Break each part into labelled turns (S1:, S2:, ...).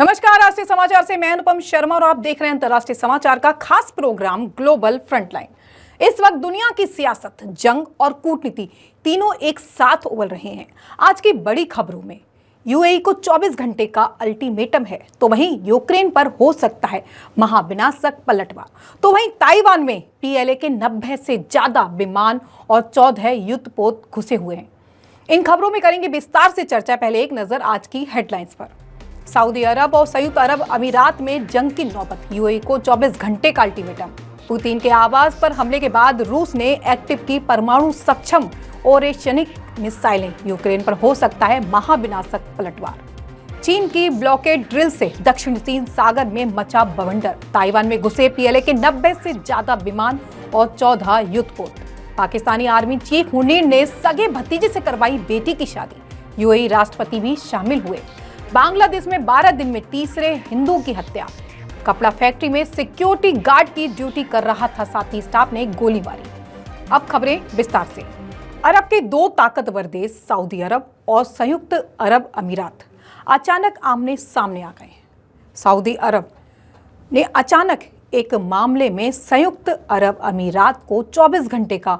S1: नमस्कार, राष्ट्रीय समाचार से मैं अनुपम शर्मा और आप देख रहे हैं अंतर्राष्ट्रीय समाचार का खास प्रोग्राम ग्लोबल फ्रंटलाइन। इस वक्त दुनिया की सियासत, जंग और कूटनीति तीनों एक साथ उबल रहे हैं। आज की बड़ी खबरों में यूएई को 24 घंटे का अल्टीमेटम है, तो वहीं यूक्रेन पर हो सकता है महाविनाशक पलटवार। तो वहीं ताइवान में पीएलए के 90 से ज्यादा विमान और 14 युद्धपोत घुसे हुए हैं। इन खबरों में करेंगे विस्तार से चर्चा। पहले एक नजर आज की हेडलाइंस पर। सऊदी अरब और संयुक्त अरब अमीरात में जंग की नौबत, यूएई को 24 घंटे का अल्टीमेटम। पुतिन के आवास पर हमले के बाद रूस ने एक्टिव की परमाणु सक्षम ओरेशनिक मिसाइलें, यूक्रेन पर हो सकता है महाविनाशक पलटवार। चीन की ब्लॉकेड ड्रिल से दक्षिण चीन सागर में मचा बवंडर, ताइवान में घुसे पीएलए के 90 से ज्यादा विमान और 14 युद्धपोत। पाकिस्तानी आर्मी चीफ मुनीर ने सगे भतीजे से करवाई बेटी की शादी, यूएई राष्ट्रपति भी शामिल हुए। बांग्लादेश में 12 दिन में तीसरे हिंदू की हत्या। कपड़ा फैक्ट्री में सिक्योरिटी गार्ड की ड्यूटी कर रहा था साथी स्टाफ ने गोली मारी। अब खबरें विस्तार से। अरब के दो ताकतवर देश सऊदी अरब और संयुक्त अरब अमीरात अचानक आमने सामने आ गए। सऊदी अरब ने अचानक एक मामले में संयुक्त अरब अमीरात को 24 घंटे का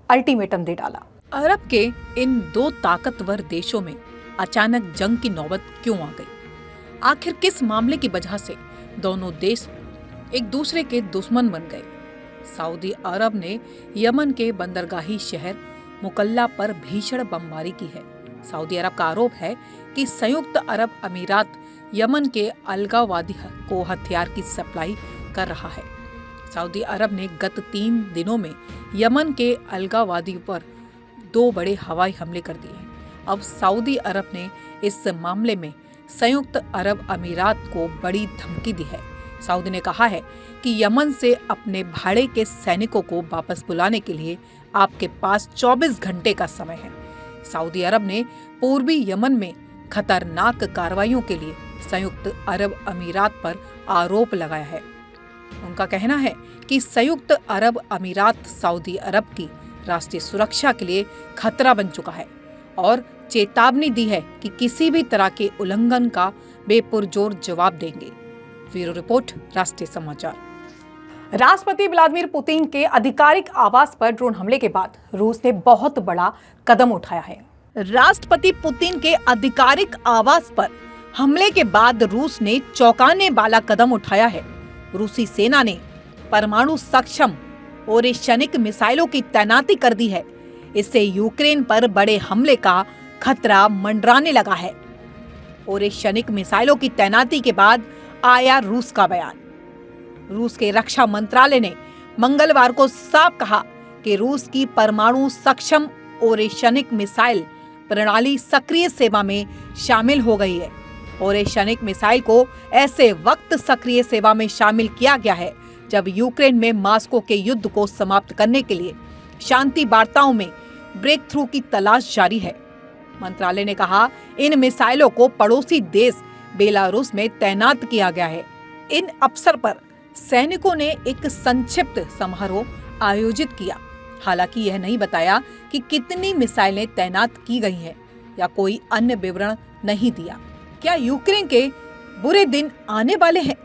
S1: अल्टीमेटम दे डाला।
S2: अरब के इन दो ताकतवर देशों में अचानक जंग की नौबत क्यों आ गई? आखिर किस मामले की वजह से दोनों देश एक दूसरे के दुश्मन बन गए? सऊदी अरब ने यमन के बंदरगाही शहर मुकल्ला पर भीषण बमबारी की है। सऊदी अरब का आरोप है कि संयुक्त अरब अमीरात यमन के अलगाववादी को हथियार की सप्लाई कर रहा है। सऊदी अरब ने गत 3 दिनों में यमन के अलगाववादियों पर 2 बड़े हवाई हमले कर दिए हैं। अब सऊदी अरब ने इस मामले में संयुक्त अरब अमीरात को बड़ी धमकी दी है। सऊदी ने कहा है कि यमन से अपने भाड़े के सैनिकों को वापस बुलाने के लिए आपके पास 24 घंटे का समय है। सऊदी अरब ने पूर्वी यमन में खतरनाक कार्रवाइयों के लिए संयुक्त अरब अमीरात पर आरोप लगाया है। उनका कहना है कि संयुक्त अरब अमीरात सऊदी अरब की राष्ट्रीय सुरक्षा के लिए खतरा बन चुका है और चेतावनी दी है कि किसी भी तरह के उल्लंघन का बेपुरजोर जवाब देंगे। ब्यूरो रिपोर्ट, राष्ट्रीय समाचार।
S1: राष्ट्रपति व्लादिमीर पुतिन के आधिकारिक आवास पर ड्रोन हमले के बाद रूस ने बहुत बड़ा कदम उठाया है।
S2: राष्ट्रपति पुतिन के आधिकारिक आवास पर हमले के बाद रूस ने चौंकाने वाला कदम उठाया है। रूसी सेना ने परमाणु सक्षम ओरेशनिक मिसाइलों की तैनाती कर दी है। इससे यूक्रेन पर बड़े हमले का खतरा मंडराने लगा है। ओरेशनिक मिसाइलों की तैनाती के बाद आया रूस का बयान। रूस के रक्षा मंत्रालय ने मंगलवार को साफ कहा कि रूस की परमाणु सक्षम ओरेशनिक मिसाइल प्रणाली सक्रिय सेवा में शामिल हो गई है। ओरेशनिक मिसाइल को ऐसे वक्त सक्रिय सेवा में शामिल किया गया है जब यूक्रेन में मॉस्को के युद्ध को समाप्त करने के लिए शांति वार्ताओं में ब्रेक थ्रू की तलाश जारी है। मंत्रालय ने कहा, इन मिसाइलों को पड़ोसी देश बेलारूस में तैनात किया गया है। इन अवसर पर सैनिकों ने एक संक्षिप्त समारोह आयोजित किया। हालांकि यह नहीं बताया कि कितनी मिसाइलें तैनात की गई हैं या कोई अन्य विवरण नहीं दिया। क्या यूक्रेन के बुरे दिन आने वाले हैं?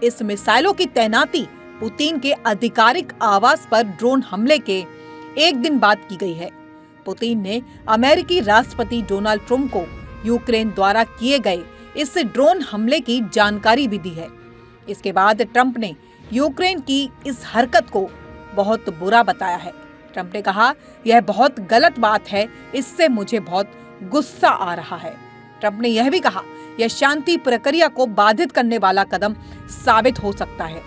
S2: इस मिसाइलों की तैनाती पुतिन के आधिकारिक आवास पर ड्रोन हमले के एक दिन बाद की गई है। पुतिन ने अमेरिकी राष्ट्रपति डोनाल्ड ट्रंप को यूक्रेन द्वारा किए गए इस ड्रोन हमले की जानकारी भी दी है। इसके बाद ट्रंप ने यूक्रेन की इस हरकत को बहुत बुरा बताया है। ट्रंप ने कहा, यह बहुत गलत बात है, इससे मुझे बहुत गुस्सा आ रहा है। ट्रंप ने यह भी कहा, यह शांति प्रक्रिया को बाधित करने वाला कदम साबित हो सकता है।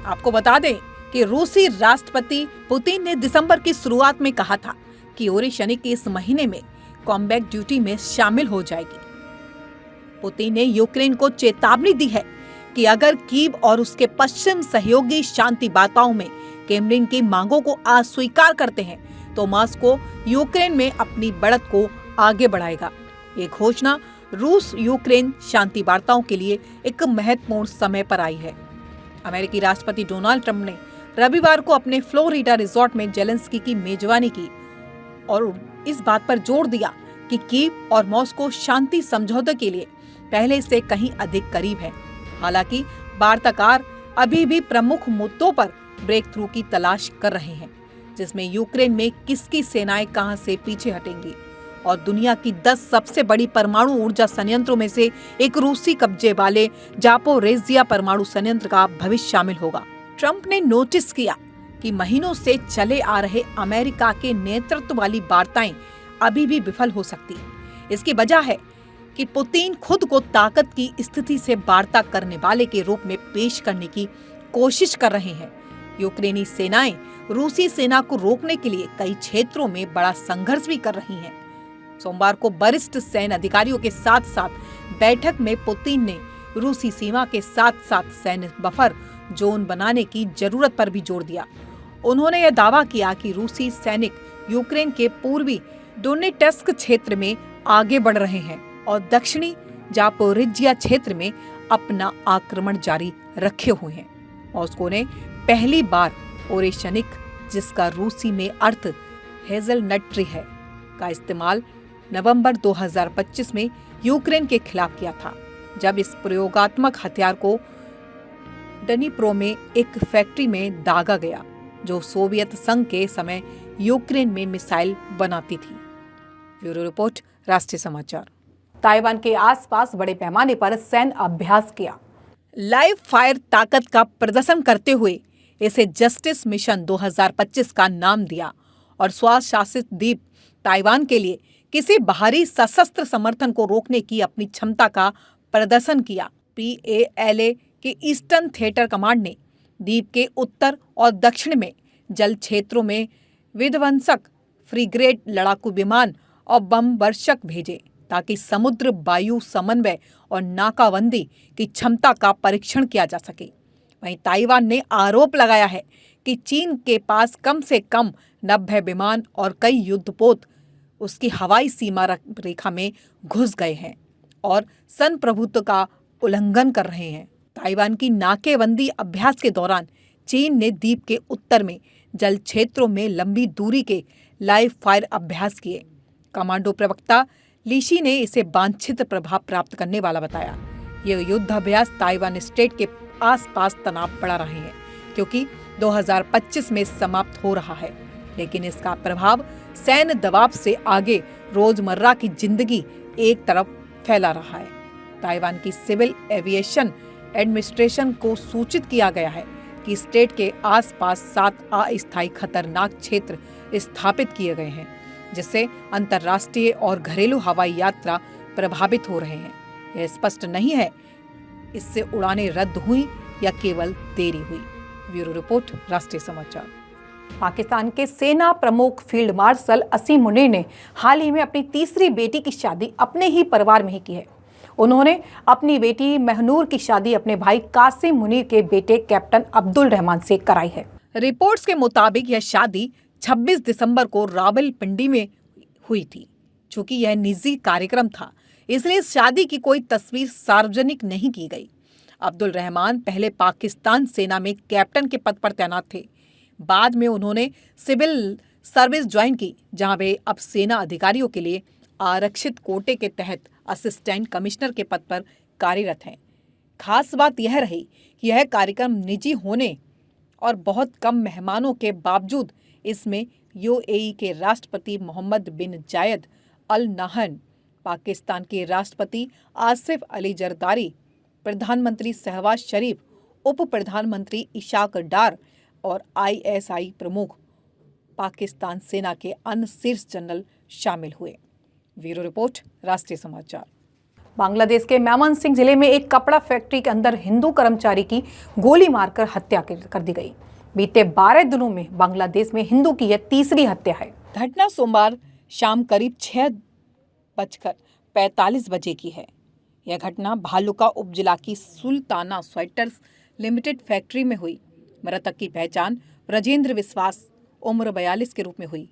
S2: आपको बता दें कि रूसी राष्ट्रपति पुतिन ने दिसंबर की शुरुआत में कहा था कि ओरेशनिक इस महीने में कॉम्बैट ड्यूटी में शामिल हो जाएगी। पुतिन ने यूक्रेन को चेतावनी दी है कि अगर कीव और उसके पश्चिम सहयोगी शांति वार्ताओं में क्रेमलिन की मांगों को अस्वीकार करते हैं तो मॉस्को यूक्रेन में अपनी बढ़त को आगे बढ़ाएगा। ये घोषणा रूस यूक्रेन शांति वार्ताओं के लिए एक महत्वपूर्ण समय पर आई है। अमेरिकी राष्ट्रपति डोनाल्ड ट्रंप ने रविवार को अपने फ्लोरिडा रिजॉर्ट में जेलेंस्की की मेजबानी की और इस बात पर जोर दिया कि कीव और मॉस्को शांति समझौते के लिए पहले से कहीं अधिक करीब है। हालांकि वार्ताकार अभी भी प्रमुख मुद्दों पर ब्रेक थ्रू की तलाश कर रहे हैं, जिसमें यूक्रेन में किसकी सेनाएं कहां से पीछे हटेंगी और दुनिया की 10 सबसे बड़ी परमाणु ऊर्जा संयंत्रों में से एक रूसी कब्जे वाले जापोरेजिया परमाणु संयंत्र का भविष्य शामिल होगा। ट्रंप ने नोटिस किया कि महीनों से चले आ रहे अमेरिका के नेतृत्व वाली वार्ताएं अभी भी विफल हो सकती है। इसकी वजह है कि पुतिन खुद को ताकत की स्थिति से वार्ता करने वाले के रूप में पेश करने की कोशिश कर रहे हैं। यूक्रेनी सेनाएं रूसी सेना को रोकने के लिए कई क्षेत्रों में बड़ा संघर्ष भी कर रही हैं। सोमवार को वरिष्ठ सैन्य अधिकारियों के साथ साथ बैठक में पुतिन ने रूसी सीमा के साथ साथ सैन्य बफर जोन बनाने की जरूरत पर भी जोर दिया। उन्होंने यह दावा किया कि रूसी सैनिक यूक्रेन के पूर्वी डोनेट्स्क क्षेत्र में आगे बढ़ रहे हैं और दक्षिणी जापोरिजिया क्षेत्र में अपना आक्रमण जारी रखे हुए हैं। मॉस्को ने पहली बार ओरेशनिक, जिसका रूसी में अर्थ हेजलनट ट्री है, का इस्तेमाल नवंबर 2025 में यूक्रेन के खिलाफ किया था, जब इस प्रयोगात्मक हथियार को डनीप्रो में एक फैक्ट्री में दागा गया, जो सोवियत संघ के समय यूक्रेन में मिसाइल बनाती थी। ब्यूरो रिपोर्ट, राष्ट्रीय समाचार।
S1: ताइवान के आसपास बड़े पैमाने पर सैन्य अभ्यास किया।
S2: लाइव फायर ताकत का प्रदर्शन करते हुए इसे जस्टिस मिशन 2025 का नाम दिया और स्वशासित द्वीप ताइवान के लिए किसी बाहरी सशस्त्र समर्थन को रोकने की अपनी क्षमता का प्रदर्शन किया। PALA के ईस्टर्न थिएटर कमांड ने द्वीप के उत्तर और दक्षिण में जल क्षेत्रों में विध्वंसक फ्रिगेट, लड़ाकू विमान और बम वर्षक भेजे ताकि समुद्र वायु समन्वय और नाकाबंदी की क्षमता का परीक्षण किया जा सके। वहीं ताइवान ने आरोप लगाया है कि चीन के पास कम से कम 90 विमान और कई युद्धपोत उसकी हवाई सीमा रेखा में घुस गए हैं और संप्रभुत्व का उल्लंघन कर रहे हैं। ताइवान की नाकेबंदी अभ्यास के दौरान चीन ने द्वीप के उत्तर में जल क्षेत्रों में लंबी दूरी के लाइव फायर अभ्यास किए। कमांडो प्रवक्ता लीशी ने इसे वांछित प्रभाव प्राप्त करने वाला बताया। ये युद्धाभ्यास ताइवान स्टेट के आसपास तनाव बढ़ा रहे हैं, क्योंकि 2025 में समाप्त हो रहा है, लेकिन इसका प्रभाव सैन्य दबाव से आगे रोजमर्रा की जिंदगी एक तरफ फैला रहा है। ताइवान की सिविल एविएशन एडमिनिस्ट्रेशन को सूचित किया गया है कि स्टेट के आसपास 7 अस्थायी खतरनाक क्षेत्र स्थापित किए गए हैं, जिससे अंतर्राष्ट्रीय और घरेलू हवाई यात्रा प्रभावित हो रहे हैं। यह स्पष्ट नहीं है इससे उड़ानें रद्द हुई या केवल देरी हुई। ब्यूरो रिपोर्ट, राष्ट्रीय समाचार।
S1: पाकिस्तान के सेना प्रमुख फील्ड मार्शल असीम मुनीर ने हाल ही में अपनी तीसरी बेटी की शादी अपने ही परिवार में ही की है। उन्होंने अपनी बेटी महनूर की शादी अपने भाई कासिम मुनीर के बेटे कैप्टन अब्दुल रहमान से कराई है।
S2: रिपोर्ट्स के मुताबिक यह शादी 26 दिसंबर को रावलपिंडी में हुई थी। चूंकि यह निजी कार्यक्रम था, इसलिए इस शादी की कोई तस्वीर सार्वजनिक नहीं की गई। अब्दुल रहमान पहले पाकिस्तान सेना में कैप्टन के पद पर तैनात थे। बाद में उन्होंने सिविल सर्विस ज्वाइन की, जहां वे अब सेना अधिकारियों के लिए आरक्षित कोटे के तहत असिस्टेंट कमिश्नर के पद पर कार्यरत हैं। खास बात यह रही कि यह कार्यक्रम निजी होने और बहुत कम मेहमानों के बावजूद इसमें UAE के राष्ट्रपति मोहम्मद बिन जायद अल नाहन, पाकिस्तान के राष्ट्रपति आसिफ अली जरदारी, प्रधानमंत्री शहबाज शरीफ, उप प्रधानमंत्री इशाक डार और ISI प्रमुख पाकिस्तान सेना के अन्य शीर्ष जनरल शामिल हुए। ब्यूरो रिपोर्ट, राष्ट्रीय समाचार।
S1: बांग्लादेश के मैमनसिंह जिले में एक कपड़ा फैक्ट्री के अंदर हिंदू कर्मचारी की गोली मारकर हत्या कर दी गई। बीते 12 दिनों में बांग्लादेश में हिंदू की यह तीसरी हत्या है।
S2: घटना सोमवार शाम करीब 6:45 बजे की है। यह घटना भालुका उपजिला की सुल्ताना स्वेटर्स लिमिटेड फैक्ट्री में हुई। मृतक की पहचान राजेंद्र विश्वास उम्र 42 के रूप में हुई,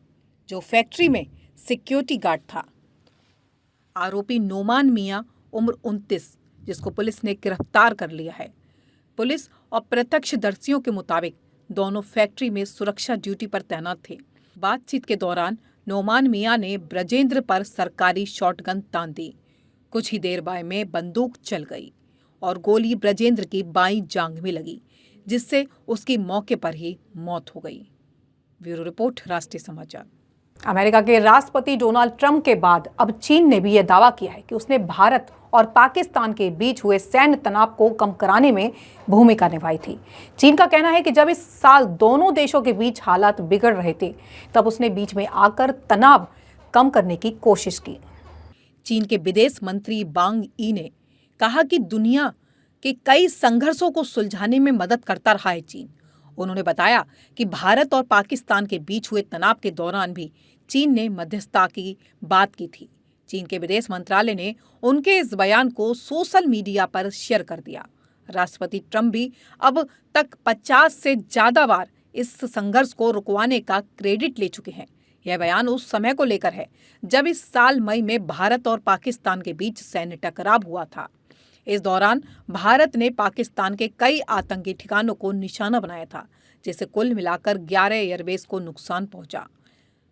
S2: जो फैक्ट्री में सिक्योरिटी गार्ड था। आरोपी नोमान मियां उम्र 29, जिसको पुलिस ने गिरफ्तार कर लिया है। पुलिस और प्रत्यक्षदर्शियों के मुताबिक दोनों फैक्ट्री में सुरक्षा ड्यूटी पर तैनात थे। बातचीत के दौरान नोमान मियां ने ब्रजेंद्र पर सरकारी शॉटगन तान दी। कुछ ही देर बाद में बंदूक चल गई और गोली ब्रजेंद्र की बाईं जांघ में लगी, जिससे उसकी मौके पर ही मौत हो गई। ब्यूरो रिपोर्ट, राष्ट्रीय समाचार।
S1: अमेरिका के राष्ट्रपति डोनाल्ड ट्रंप के बाद अब चीन ने भी यह दावा किया है कि उसने भारत और पाकिस्तान के बीच हुए सैन्य तनाव को कम कराने में भूमिका निभाई थी। चीन का कहना है कि जब इस साल दोनों देशों के बीच हालात बिगड़ रहे थे, तब उसने बीच में आकर तनाव कम करने की कोशिश की।
S2: चीन के विदेश मंत्री वांग यी ने कहा कि दुनिया के कई संघर्षों को सुलझाने में मदद करता रहा है चीन। उन्होंने बताया कि भारत और पाकिस्तान के बीच हुए तनाव के दौरान भी चीन ने मध्यस्थता की बात की थी। चीन के विदेश मंत्रालय ने उनके इस बयान को सोशल मीडिया पर शेयर कर दिया। राष्ट्रपति ट्रंप भी अब तक 50 से ज्यादा बार इस संघर्ष को रुकवाने का क्रेडिट ले चुके हैं। यह बयान उस समय को लेकर है जब इस साल मई में भारत और पाकिस्तान के बीच सैन्य टकराव हुआ था। इस दौरान भारत ने पाकिस्तान के कई आतंकी ठिकानों को निशाना बनाया था, जिससे कुल मिलाकर 11 एयरबेस को नुकसान पहुंचा।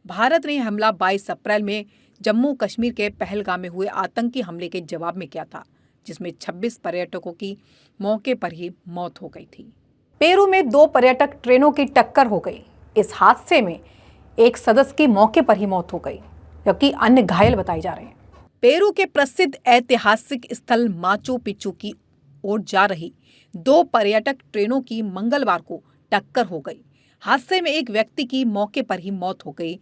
S2: भारत ने हमला 22 अप्रैल में जम्मू कश्मीर के पहलगाम में हुए आतंकी हमले के जवाब में किया था, जिसमें 26 पर्यटकों की मौके पर ही मौत हो गई थी।
S1: पेरू में 2 पर्यटक ट्रेनों की टक्कर हो गई। इस हादसे में एक सदस्य की मौके पर ही मौत हो गई, जबकि अन्य घायल बताए जा रहे हैं।
S2: पेरू के प्रसिद्ध ऐतिहासिक स्थल माचू पिच्चू की ओर जा रही 2 पर्यटक ट्रेनों की मंगलवार को टक्कर हो गई। हादसे में एक व्यक्ति की मौके पर ही मौत हो गई,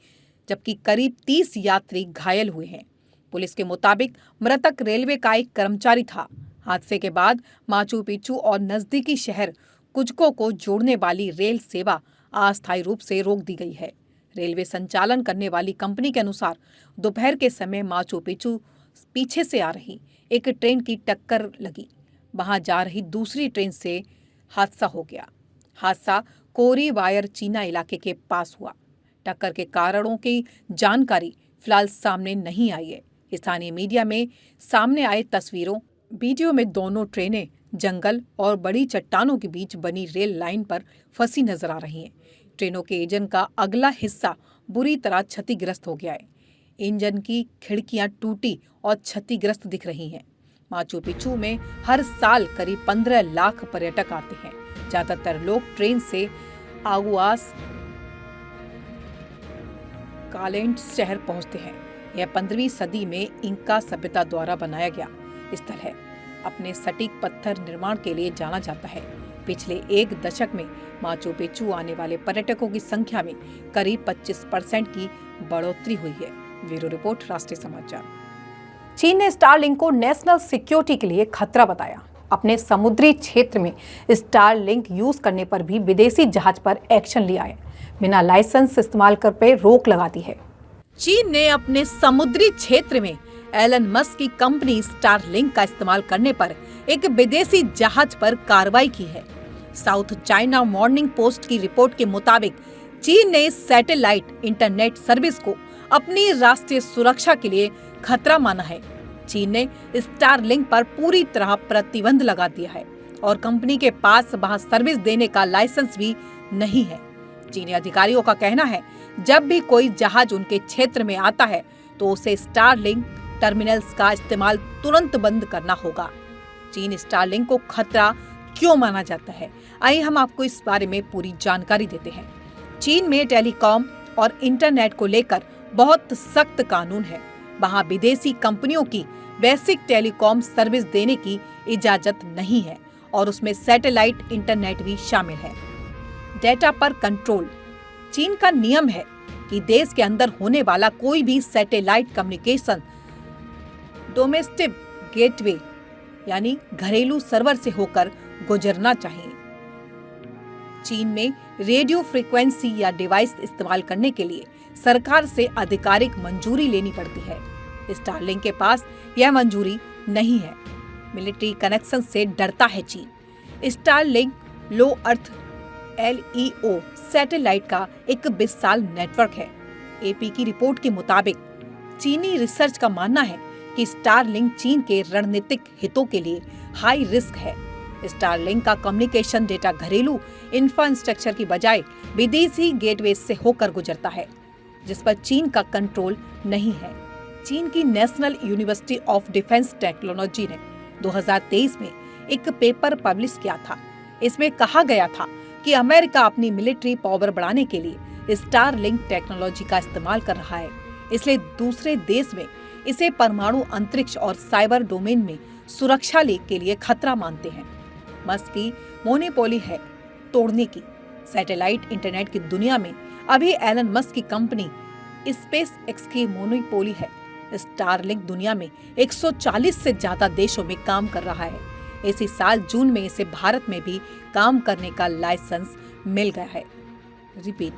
S2: जबकि करीब 30 यात्री घायल हुए हैं। पुलिस के मुताबिक मृतक रेलवे का एक कर्मचारी था। हादसे के बाद माचू पिच्चू और नजदीकी शहर कुज्को को जोड़ने वाली रेल सेवा अस्थायी रूप से रोक दी गई है। रेलवे संचालन करने वाली कंपनी के अनुसार दोपहर के समय माचू पिच्चू पीछे से आ रही एक ट्रेन की टक्कर लगी। वहां जा रही दूसरी ट्रेन से हादसा हो गया। हादसा कोरी वायर चीना इलाके के पास हुआ। टक्कर के कारणों की जानकारी फिलहाल सामने नहीं आई है। स्थानीय मीडिया में सामने आए तस्वीरों, वीडियो में दोनों ट्रेनें जंगल और बड़ी चट्टानों के बीच बनी रेल लाइन पर फंसी नजर आ रही हैं। ट्रेनों के इंजन का अगला हिस्सा बुरी तरह क्षतिग्रस्त हो गया है। इंजन की खिड़कियां टूटी और क्षतिग्रस्त दिख रही हैं। माचू पिच्चू में हर साल करीब 15 लाख पर्यटक आते हैं। ज्यादातर लोग ट्रेन से आगुआस कालेंट शहर पहुंचते हैं। यह 15वीं सदी में इंका सभ्यता द्वारा बनाया गया स्थल है। अपने सटीक पत्थर निर्माण के लिए जाना जाता है। पिछले 1 दशक में माचू पिच्चू आने वाले पर्यटकों की संख्या में करीब 25% की बढ़ोतरी हुई है। ब्यूरो रिपोर्ट, राष्ट्रीय समाचार।
S1: चीन ने स्टारलिंक को नेशनल सिक्योरिटी के लिए खतरा बताया। अपने समुद्री क्षेत्र में स्टारलिंक यूज करने पर भी विदेशी जहाज पर एक्शन लिया है। बिना लाइसेंस इस्तेमाल कर पे रोक लगा दी है।
S2: चीन ने अपने समुद्री क्षेत्र में एलन मस्क की कंपनी स्टारलिंक का इस्तेमाल करने पर एक विदेशी जहाज पर कार्रवाई की है। साउथ चाइना मॉर्निंग पोस्ट की रिपोर्ट के मुताबिक चीन ने इस सैटेलाइट इंटरनेट सर्विस को अपनी राष्ट्रीय सुरक्षा के लिए खतरा माना है। चीन ने स्टारलिंक पर पूरी तरह प्रतिबंध लगा दिया है और कंपनी के पास वहां सर्विस देने का लाइसेंस भी नहीं है। चीनी अधिकारियों का कहना है, जब भी कोई जहाज उनके क्षेत्र में आता है तो उसे स्टारलिंक टर्मिनल्स का इस्तेमाल तुरंत बंद करना होगा। चीन स्टारलिंक को खतरा क्यों माना जाता है, आइए हम आपको इस बारे में पूरी जानकारी देते हैं। चीन में टेलीकॉम और इंटरनेट को लेकर बहुत सख्त कानून है। वहां विदेशी कंपनियों की बेसिक टेलीकॉम सर्विस देने की इजाजत नहीं है और उसमें सैटेलाइट इंटरनेट भी शामिल है। डेटा पर कंट्रोल। चीन का नियम है कि देश के अंदर होने वाला कोई भी सैटेलाइट कम्युनिकेशन डोमेस्टिक गेटवे यानी घरेलू सर्वर से होकर गुजरना चाहिए। चीन में रेडियो फ्रीक्वेंसी या डिवाइस इस्तेमाल करने के लिए सरकार से आधिकारिक मंजूरी लेनी पड़ती है। स्टारलिंक के पास यह मंजूरी नहीं है। मिलिट्री कनेक्शन से डरता है चीन। स्टारलिंक लो अर्थ LEO सैटेलाइट का एक विशाल नेटवर्क है। AP की रिपोर्ट के मुताबिक चीनी रिसर्च का मानना है कि स्टारलिंक चीन के रणनीतिक हितों के लिए हाई रिस्क है। स्टारलिंक का कम्युनिकेशन डेटा घरेलू इंफ्रास्ट्रक्चर की बजाय विदेशी गेटवे से होकर गुजरता है, जिस पर चीन का कंट्रोल नहीं है। चीन की national university of defence technology ने 2023 में एक पेपर पब्लिश किया था। इसमें कहा गया था कि अमेरिका अपनी मिलिट्री पावर बढ़ाने के लिए स्टारलिंक टेक्नोलॉजी का इस्तेमाल कर रहा है, इसलिए दूसरे देश में इसे परमाणु अंतरिक्ष और साइबर डोमेन में सुरक्षा के लिए खतरा मानते हैं। मस्क की मोनोपोली है तोड़ने की। सैटेलाइट इंटरनेट की दुनिया में अभी एलन मस्क की कंपनी स्पेस एक्स की मोनोपोली है। स्टारलिंक दुनिया में 140 से ज्यादा देशों में काम कर रहा है। इसी साल जून में इसे भारत में भी काम करने का लाइसेंस मिल गया है। रिपीट,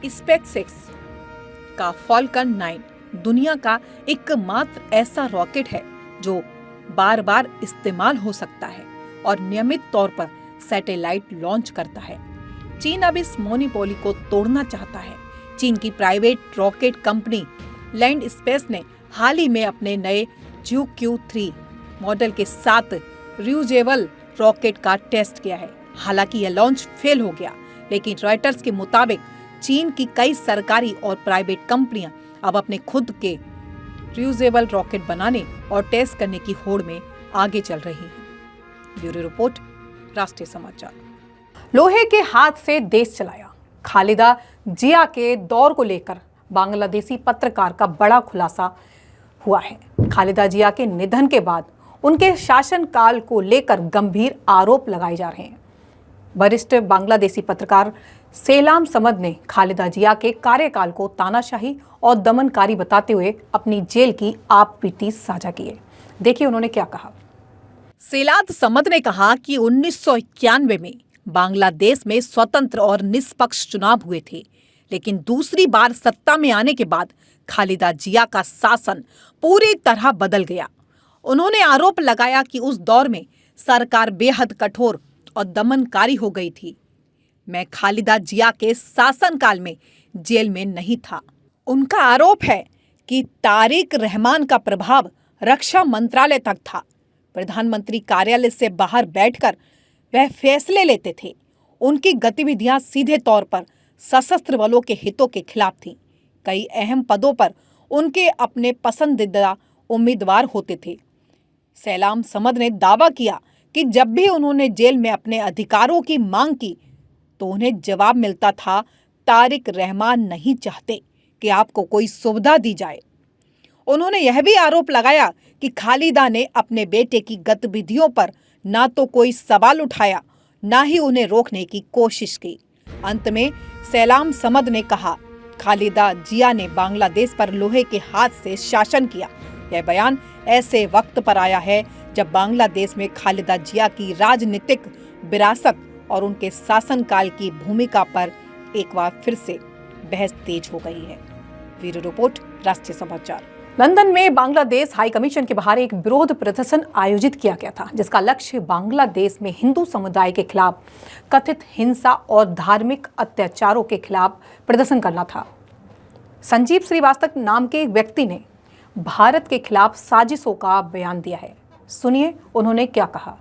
S2: स्पेसएक्स का फॉल्कन 9 दुनिया का एकमात्र ऐसा रॉकेट है जो बार बार इस्तेमाल हो सकता है और नियमित तौर पर सैटेलाइट लॉन्च करता है। चीन अब इस मोनोपोली को तोड़ना चाहता है। चीन की private rocket company land space ने हाल ही में अपने नए ZhuQ-3 मॉडल के साथ रियूजेबल रॉकेट का टेस्ट किया है। हालांकि यह लॉन्च फेल हो गया, लेकिन रॉयटर्स के मुताबिक चीन की कई सरकारी और प्राइवेट कंपनियां अब अपने खुद के रियूजेबल रॉकेट बनाने और टेस्ट करने की होड़ में आगे चल रही हैं। ब्यूरो रिपोर्ट, राष्ट्रीय समाचार।
S1: लोहे के हाथ से देश चलाया। खालिदा जिया के दौर को लेकर बांग्लादेशी पत्रकार का बड़ा खुलासा हुआ है। खालिदा जिया के निधन के बाद उनके शासनकाल को लेकर गंभीर आरोप लगाए जा रहे हैं। वरिष्ठ बांग्लादेशी पत्रकार सेलाम समद ने खालिदा जिया के कार्यकाल को तानाशाही और दमनकारी बताते हुए अपनी जेल की आप बीती साझा की है। देखिए उन्होंने क्या कहा।
S2: सेलाद समद ने कहा कि 1991 में बांग्लादेश में स्वतंत्र और निष्पक्ष चुनाव हुए थे, लेकिन दूसरी बार सत्ता में आने के बाद खालिदा जिया का शासन पूरी तरह बदल गया। उन्होंने आरोप लगाया कि उस दौर में सरकार बेहद कठोर और दमनकारी हो गई थी। मैं खालिदा जिया के शासनकाल में जेल में नहीं था। उनका आरोप है कि तारिक रहमान का प्रभाव रक्षा मंत्रालय तक था। प्रधानमंत्री कार्यालय से बाहर बैठकर वह फैसले लेते थे। उनकी गतिविधियां सीधे तौर पर सशस्त्र बलों के हितों के खिलाफ थीं। कई अहम पदों पर उनके अपने पसंदीदा उम्मीदवार होते थे। सेलाम समद ने दावा किया कि जब भी उन्होंने जेल में अपने अधिकारों की मांग की तो उन्हें जवाब मिलता था, तारिक रहमान नहीं चाहते कि आपको कोई सुविधा दी जाए। उन्होंने यह भी आरोप लगाया कि खालिदा ने अपने बेटे की गतिविधियों पर ना तो कोई सवाल उठाया, ना ही उन्हें रोकने की कोशिश की। अंत में सेलाम समद ने कहा, खालिदा जिया ने बांग्लादेश पर लोहे के हाथ से शासन किया। यह बयान ऐसे वक्त पर आया है जब बांग्लादेश में खालिदा जिया की राजनीतिक विरासत और उनके शासनकाल की भूमिका पर एक बार फिर से बहस तेज हो गई है। ब्यूरो रिपोर्ट, राष्ट्रीय समाचार।
S1: लंदन में बांग्लादेश हाई कमीशन के बाहर एक विरोध प्रदर्शन आयोजित किया गया था, जिसका लक्ष्य बांग्लादेश में हिंदू समुदाय के खिलाफ कथित हिंसा और धार्मिक अत्याचारों के खिलाफ प्रदर्शन करना था। संजीव श्रीवास्तव नाम के एक व्यक्ति ने भारत के खिलाफ साजिशों का बयान दिया है। सुनिए उन्होंने क्या कहा।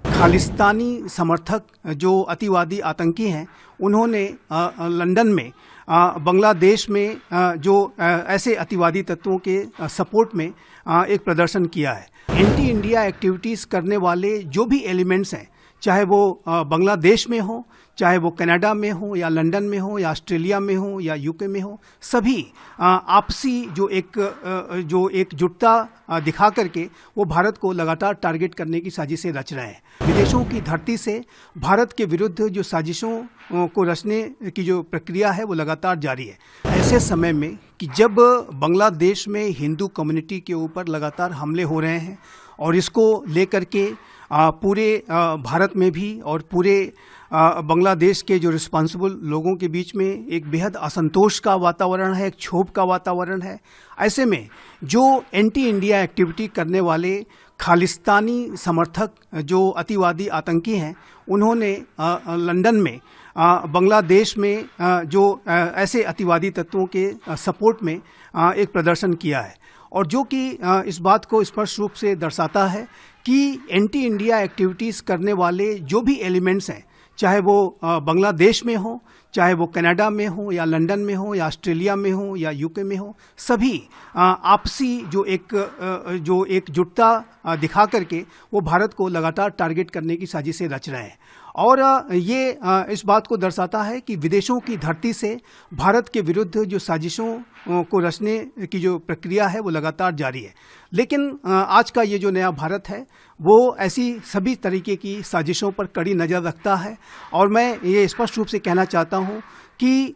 S3: खालिस्तानी समर्थक जो अतिवादी आतंकी हैं, उन्होंने लंदन में बांग्लादेश में जो ऐसे अतिवादी तत्वों के सपोर्ट में एक प्रदर्शन किया है। एंटी इंडिया एक्टिविटीज़ करने वाले जो भी एलिमेंट्स हैं, चाहे वो बांग्लादेश में हो, चाहे वो कनाडा में हो या लंदन में हो या ऑस्ट्रेलिया में हो या यूके में हो, सभी आपसी जो एकजुटता दिखा करके वो भारत को लगातार टारगेट करने की साजिशें रच रहे हैं। विदेशों की धरती से भारत के विरुद्ध जो साजिशों को रचने की जो प्रक्रिया है वो लगातार जारी है। ऐसे समय में कि जब बांग्लादेश में हिंदू कम्युनिटी के ऊपर लगातार हमले हो रहे हैं और इसको लेकर के पूरे भारत में भी और पूरे बांग्लादेश के जो रिस्पॉन्सिबल लोगों के बीच में एक बेहद असंतोष का वातावरण है, एक क्षोभ का वातावरण है। ऐसे में जो एंटी इंडिया एक्टिविटी करने वाले खालिस्तानी समर्थक जो अतिवादी आतंकी हैं, उन्होंने लंदन में बांग्लादेश में जो ऐसे अतिवादी तत्वों के सपोर्ट में एक प्रदर्शन किया है, और जो कि इस बात को स्पष्ट रूप से दर्शाता है कि एंटी इंडिया एक्टिविटीज़ करने वाले जो भी एलिमेंट्स हैं, चाहे वो बांग्लादेश में हो, चाहे वो कनाडा में हो या लंदन में हो या ऑस्ट्रेलिया में हो या यूके में हो, सभी आपसी जो एकजुटता दिखा करके वो भारत को लगातार टारगेट करने की साजिशें रच रहे हैं। और ये इस बात को दर्शाता है कि विदेशों की धरती से भारत के विरुद्ध जो साजिशों को रचने की जो प्रक्रिया है वो लगातार जारी है। लेकिन आज का ये जो नया भारत है वो ऐसी सभी तरीके की साजिशों पर कड़ी नज़र रखता है। और मैं ये स्पष्ट रूप से कहना चाहता हूँ कि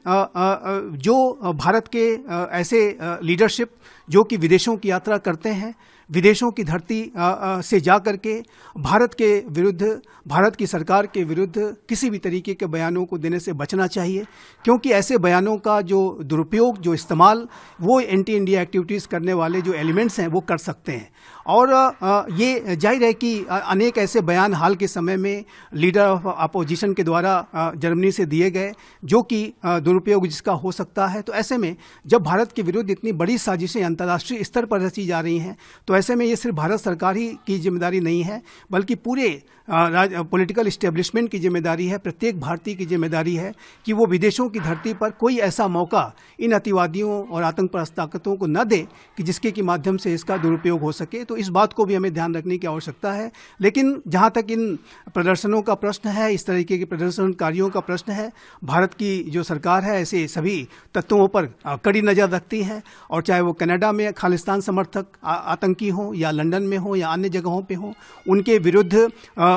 S3: जो भारत के ऐसे लीडरशिप जो कि विदेशों की यात्रा करते हैं, विदेशों की धरती से जा करके भारत के विरुद्ध, भारत की सरकार के विरुद्ध किसी भी तरीके के बयानों को देने से बचना चाहिए, क्योंकि ऐसे बयानों का जो दुरुपयोग, जो इस्तेमाल वो एंटी इंडिया एक्टिविटीज़ करने वाले जो एलिमेंट्स हैं वो कर सकते हैं। और ये जाहिर है कि अनेक ऐसे बयान हाल के समय में लीडर ऑफ अपोजिशन के द्वारा जर्मनी से दिए गए जो कि दुरुपयोग जिसका हो सकता है। तो ऐसे में जब भारत के विरुद्ध इतनी बड़ी साजिशें अंतर्राष्ट्रीय स्तर पर रची जा रही हैं, तो ऐसे में ये सिर्फ भारत सरकार ही की जिम्मेदारी नहीं है, बल्कि पूरे पॉलिटिकल इस्टेब्लिशमेंट की जिम्मेदारी है, प्रत्येक भारतीय की जिम्मेदारी है कि वो विदेशों की धरती पर कोई ऐसा मौका इन अतिवादियों और आतंकवादी ताकतों को न दे कि जिसके की माध्यम से इसका दुरुपयोग हो सके। तो इस बात को भी हमें ध्यान रखने की आवश्यकता है। लेकिन जहाँ तक इन प्रदर्शनों का प्रश्न है, इस तरीके के प्रदर्शनकारियों का प्रश्न है, भारत की जो सरकार है ऐसे सभी तत्वों पर कड़ी नज़र रखती है। और चाहे वो कनाडा में खालिस्तान समर्थक आतंकी हो या लंदन में हो या अन्य जगहों पे हो, उनके विरुद्ध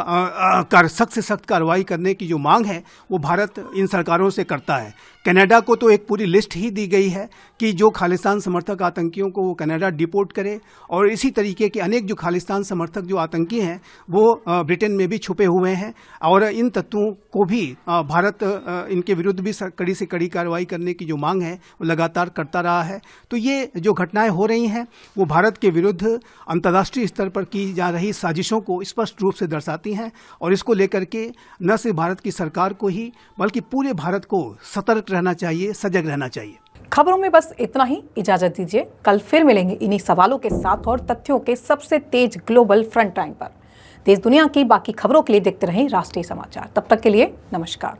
S3: सख्त से सख्त कार्रवाई करने की जो मांग है वो भारत इन सरकारों से करता है। कनाडा को तो एक पूरी लिस्ट ही दी गई है कि जो खालिस्तान समर्थक आतंकियों को वो कनाडा डिपोर्ट करे, और इसी तरीके के अनेक जो खालिस्तान समर्थक जो आतंकी हैं वो ब्रिटेन में भी छुपे हुए हैं। और इन तत्वों को भी भारत इनके विरुद्ध भी कड़ी से कड़ी कार्रवाई करने की जो मांग है वो लगातार करता रहा है। तो ये जो घटनाएं हो रही हैं वो भारत के विरुद्ध अंतर्राष्ट्रीय स्तर पर की जा रही साजिशों को स्पष्ट रूप से दर्शाती हैं। और इसको लेकर के न सिर्फ भारत की सरकार को ही बल्कि पूरे भारत को सतर्क रहना चाहिए, सजग रहना चाहिए।
S1: खबरों में बस इतना ही, इजाजत दीजिए। कल फिर मिलेंगे इन्हीं सवालों के साथ और तथ्यों के सबसे तेज ग्लोबल फ्रंट लाइन पर। देश दुनिया की बाकी खबरों के लिए देखते रहें राष्ट्रीय समाचार। तब तक के लिए नमस्कार।